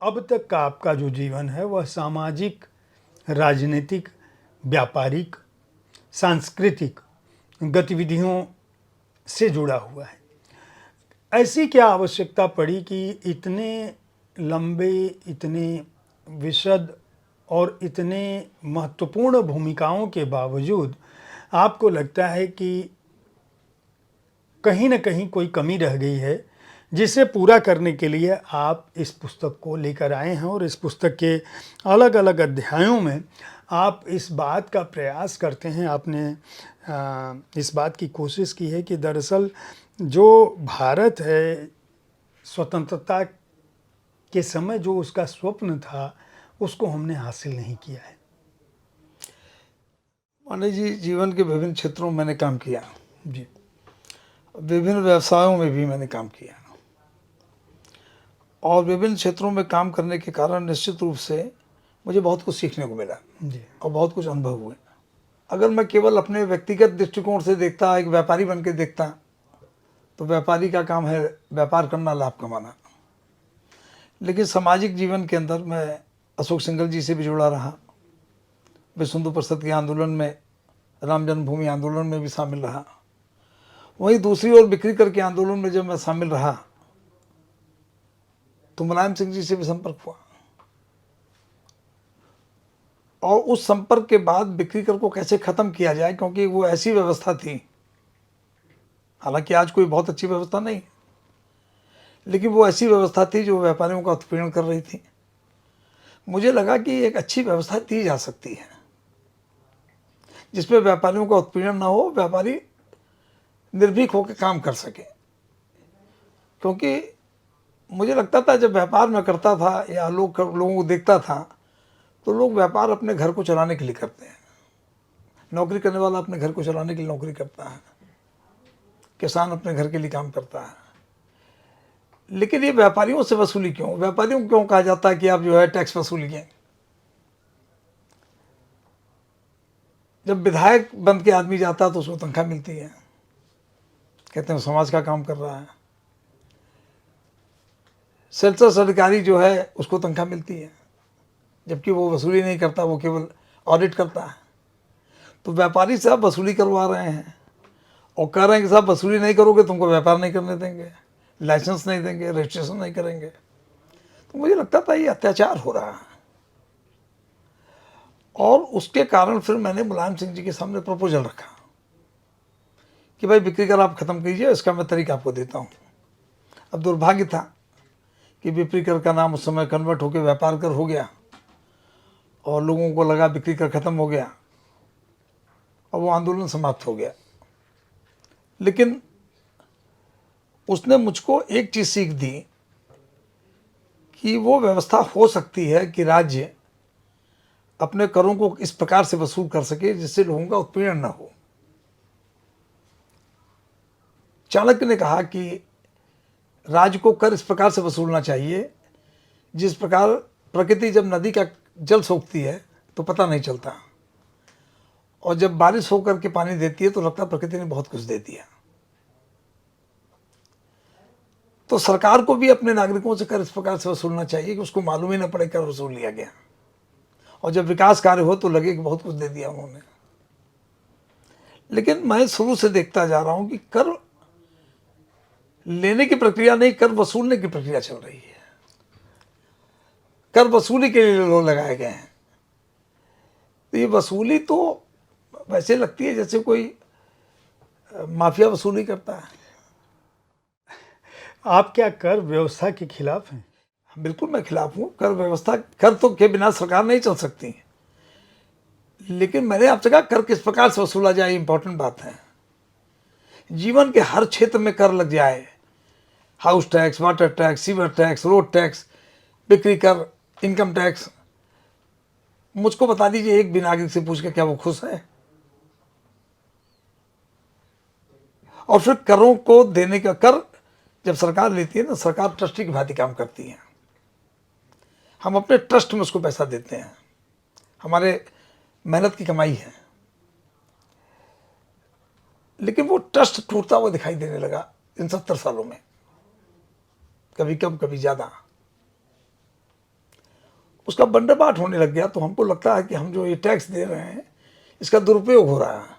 अब तक का आपका जो जीवन है वह सामाजिक, राजनीतिक, व्यापारिक, सांस्कृतिक गतिविधियों से जुड़ा हुआ है। ऐसी क्या आवश्यकता पड़ी कि इतने लंबे, इतने विशद और इतने महत्वपूर्ण भूमिकाओं के बावजूद आपको लगता है कि कहीं न कहीं कोई कमी रह गई है, जिसे पूरा करने के लिए आप इस पुस्तक को लेकर आए हैं और इस पुस्तक के अलग-अलग अध्यायों में आप इस बात का प्रयास करते हैं, आपने इस बात की कोशिश की है कि दरअसल जो भारत है, स्वतंत्रता के समय जो उसका स्वप्न था, उसको हमने हासिल नहीं किया है। माने जी, जीवन के विभिन्न क्षेत्रों में मैंने काम किया, जी, विभिन्न व्यवसायों में भी मैंने काम किया, और विभिन्न क्षेत्रों में काम करने के कारण निश्चित रूप से मुझे बहुत कुछ सीखने को मिला जी, और बहुत कुछ अनुभव हुए। अगर मैं केवल अपने व्यक्तिगत दृष्टिकोण से देखता, एक व्यापारी बन के देखता, तो व्यापारी का काम है व्यापार करना, लाभ कमाना। लेकिन सामाजिक जीवन के अंदर मैं अशोक सिंघल जी से भी जुड़ा रहा, विश्व हिंदू परिषद के आंदोलन में, राम जन्मभूमि आंदोलन में भी शामिल रहा। वहीं दूसरी ओर बिक्री कर के आंदोलन में जब मैं शामिल रहा तो मुलायम सिंह जी से भी संपर्क हुआ, और उस संपर्क के बाद बिक्री कर को कैसे ख़त्म किया जाए, क्योंकि वो ऐसी व्यवस्था थी, हालांकि आज कोई बहुत अच्छी व्यवस्था नहीं, लेकिन वो ऐसी व्यवस्था थी जो व्यापारियों का उत्पीड़न कर रही थी। मुझे लगा कि एक अच्छी व्यवस्था दी जा सकती है जिसमें व्यापारियों का उत्पीड़न ना हो, व्यापारी निर्भीक होकर काम कर सके। क्योंकि मुझे लगता था जब व्यापार मैं करता था या लोगों को देखता था, तो लोग व्यापार अपने घर को चलाने के लिए करते हैं। नौकरी करने वाला अपने घर को चलाने के लिए नौकरी करता है, किसान अपने घर के लिए काम करता है। लेकिन ये व्यापारियों से वसूली क्यों? व्यापारियों को क्यों कहा जाता है कि आप जो है टैक्स वसूलिए? जब विधायक बन के आदमी जाता है तो उसको तनख्वाह मिलती है, कहते हैं समाज का काम कर रहा है। सेंसस अधिकारी जो है उसको तनख्वाह मिलती है, जबकि वो वसूली नहीं करता, वो केवल ऑडिट करता है। तो व्यापारी से आप वसूली करवा रहे हैं और कह रहे हैं कि साहब वसूली नहीं करोगे तुमको व्यापार नहीं करने देंगे, लाइसेंस नहीं देंगे, रजिस्ट्रेशन नहीं करेंगे। तो मुझे लगता था ये अत्याचार हो रहा है, और उसके कारण फिर मैंने मुलायम सिंह जी के सामने प्रपोजल रखा कि भाई बिक्री कर आप ख़त्म कीजिए, इसका मैं तरीका आपको देता हूँ। अब दुर्भाग्य था कि बिक्री कर का नाम उस समय कन्वर्ट होकर व्यापार कर हो गया, और लोगों को लगा बिक्री कर ख़त्म हो गया और वो आंदोलन समाप्त हो गया। लेकिन उसने मुझको एक चीज़ सीख दी कि वो व्यवस्था हो सकती है कि राज्य अपने करों को इस प्रकार से वसूल कर सके जिससे लोगों का उत्पीड़न न हो। चाणक्य ने कहा कि राज्य को कर इस प्रकार से वसूलना चाहिए जिस प्रकार प्रकृति जब नदी का जल सोखती है तो पता नहीं चलता, और जब बारिश होकर के पानी देती है तो लगता है प्रकृति ने बहुत कुछ दे दिया। तो सरकार को भी अपने नागरिकों से कर इस प्रकार से वसूलना चाहिए कि उसको मालूम ही न पड़े कर वसूल लिया गया, और जब विकास कार्य हो तो लगे कि बहुत कुछ दे दिया उन्होंने। लेकिन मैं शुरू से देखता जा रहा हूं कि कर लेने की प्रक्रिया नहीं, कर वसूलने की प्रक्रिया चल रही है। कर वसूली के लिए लोग लगाए गए हैं। तो ये वसूली तो वैसे लगती है जैसे कोई माफिया वसूली करता है। आप क्या कर व्यवस्था के खिलाफ हैं? बिल्कुल मैं खिलाफ हूँ। कर व्यवस्था, कर तो के बिना सरकार नहीं चल सकती, लेकिन मैंने आपसे कहा कर किस प्रकार से वसूला जाए, इंपॉर्टेंट बात है। जीवन के हर क्षेत्र में कर लग जाए, house tax, water tax, sewer tax, road tax, बिक्री कर, इनकम टैक्स। मुझको बता दीजिए एक भी नागरिक से पूछ के क्या वो खुश है? और फिर करों को देने का, कर जब सरकार लेती है ना, सरकार ट्रस्टी की भांति काम करती है। हम अपने ट्रस्ट में उसको पैसा देते हैं, हमारे मेहनत की कमाई है। लेकिन वो ट्रस्ट टूटता हुआ दिखाई देने लगा इन 70 सालों में, कभी कम कभी ज़्यादा। उसका बंदरबाट होने लग गया, तो हमको लगता है कि हम जो ये टैक्स दे रहे हैं इसका दुरुपयोग हो रहा है।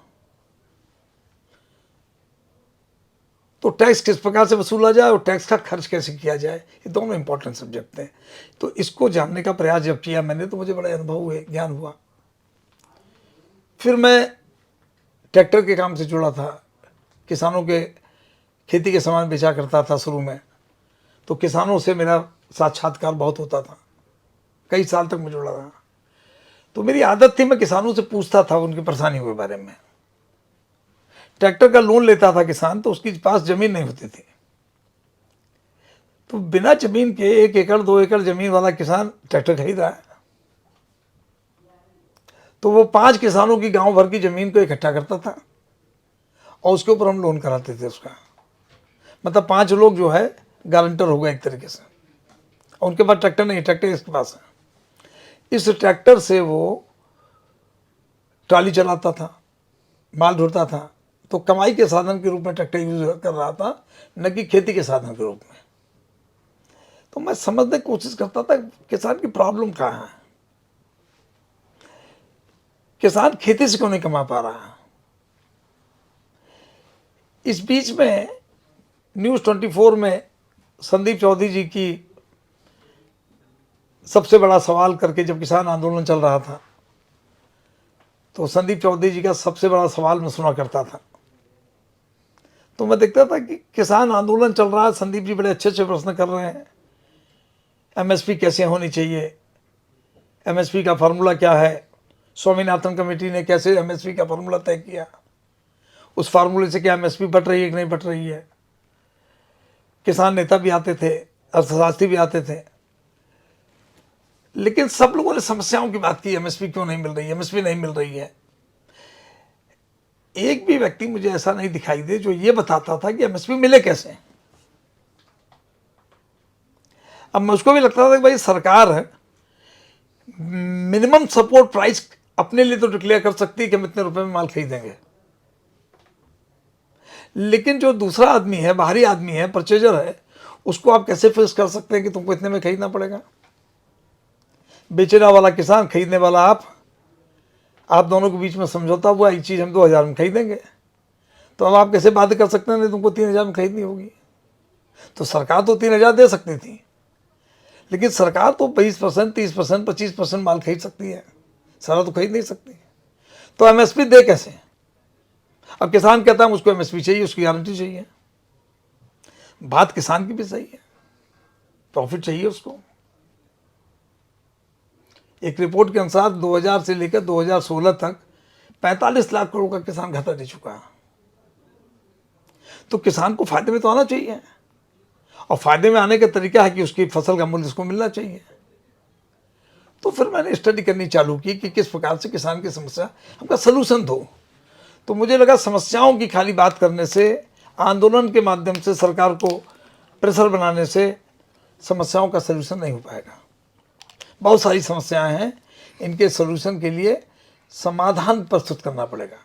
तो टैक्स किस प्रकार से वसूला जाए और टैक्स का खर्च कैसे किया जाए, ये दोनों इंपॉर्टेंट सब्जेक्ट हैं। तो इसको जानने का प्रयास जब किया मैंने, तो मुझे बड़ा अनुभव हुए, ज्ञान हुआ। फिर मैं ट्रैक्टर के काम से जुड़ा था, किसानों के खेती के सामान बेचा करता था शुरू में, तो किसानों से मेरा साक्षात्कार बहुत होता था, कई साल तक मैं जुड़ा रहा। तो मेरी आदत थी, मैं किसानों से पूछता था उनकी परेशानियों के बारे में। ट्रैक्टर का लोन लेता था किसान, तो उसके पास ज़मीन नहीं होती थी, तो बिना ज़मीन के 1 एकड़ 2 एकड़ ज़मीन वाला किसान ट्रैक्टर खरीद रहा है। तो वो 5 किसानों की गांव भर की ज़मीन को इकट्ठा करता था और उसके ऊपर हम लोन कराते थे उसका। मतलब 5 लोग जो है गारंटर हो गए एक तरीके से, और उनके पास ट्रैक्टर नहीं, ट्रैक्टर इसके पास है। इस ट्रैक्टर से वो ट्राली चलाता था, माल ढोता था, तो कमाई के साधन के रूप में ट्रैक्टर यूज कर रहा था, न कि खेती के साधन के रूप में। तो मैं समझने की कोशिश करता था किसान की प्रॉब्लम कहाँ है, किसान खेती से क्यों नहीं कमा पा रहा है। इस बीच में न्यूज़ 24 में संदीप चौधरी जी की सबसे बड़ा सवाल करके, जब किसान आंदोलन चल रहा था, तो संदीप चौधरी जी का सबसे बड़ा सवाल मैं सुना करता था। तो मैं देखता था कि किसान आंदोलन चल रहा है, संदीप जी बड़े अच्छे अच्छे प्रश्न कर रहे हैं, एमएसपी कैसे होनी चाहिए, एमएसपी का फार्मूला क्या है, स्वामीनाथन कमेटी ने कैसे एमएसपी का फार्मूला तय किया, उस फार्मूले से क्या एमएसपी बढ़ रही है कि नहीं बढ़ रही है। किसान नेता भी आते थे, अर्थशास्त्री भी आते थे, लेकिन सब लोगों ने समस्याओं की बात की, एमएसपी क्यों नहीं मिल रही है, एमएसपी नहीं मिल रही है। एक भी व्यक्ति मुझे ऐसा नहीं दिखाई दे जो ये बताता था कि एमएसपी मिले कैसे। अब मुझको भी लगता था कि भाई सरकार है, मिनिमम सपोर्ट प्राइस अपने लिए तो डिक्लेयर कर सकती है कि हम इतने रुपए में माल खरीदेंगे, लेकिन जो दूसरा आदमी है, बाहरी आदमी है, परचेजर है, उसको आप कैसे फिक्स कर सकते हैं कि तुमको इतने में खरीदना पड़ेगा। बेचने वाला किसान, खरीदने वाला आप दोनों के बीच में समझौता हुआ, एक चीज़ हम 2000 में खरीदेंगे, तो अब आप कैसे बात कर सकते हैं नहीं तुमको 3000 में खरीदनी होगी। तो सरकार तो 3000 दे सकती थी, लेकिन सरकार तो 20%, 30%, 25% माल खरीद सकती है, सारा तो खरीद नहीं सकती। तो एमएसपी दे कैसे। अब किसान कहता है मुझको एमएसपी चाहिए, उसकी गारंटी चाहिए। बात किसान की भी सही है, प्रॉफिट चाहिए उसको। एक रिपोर्ट के अनुसार 2000 से लेकर 2016 तक 45 लाख करोड़ का किसान घाटा दे चुका है। तो किसान को फायदे में तो आना चाहिए, और फायदे में आने का तरीका है कि उसकी फसल का मूल्य उसको मिलना चाहिए। तो फिर मैंने स्टडी करनी चालू की कि किस प्रकार से किसान की समस्या हमका सलूशन दो। तो मुझे लगा समस्याओं की खाली बात करने से, आंदोलन के माध्यम से, सरकार को प्रेशर बनाने से समस्याओं का सलूशन नहीं हो पाएगा। बहुत सारी समस्याएं हैं, इनके सलूशन के लिए समाधान प्रस्तुत करना पड़ेगा।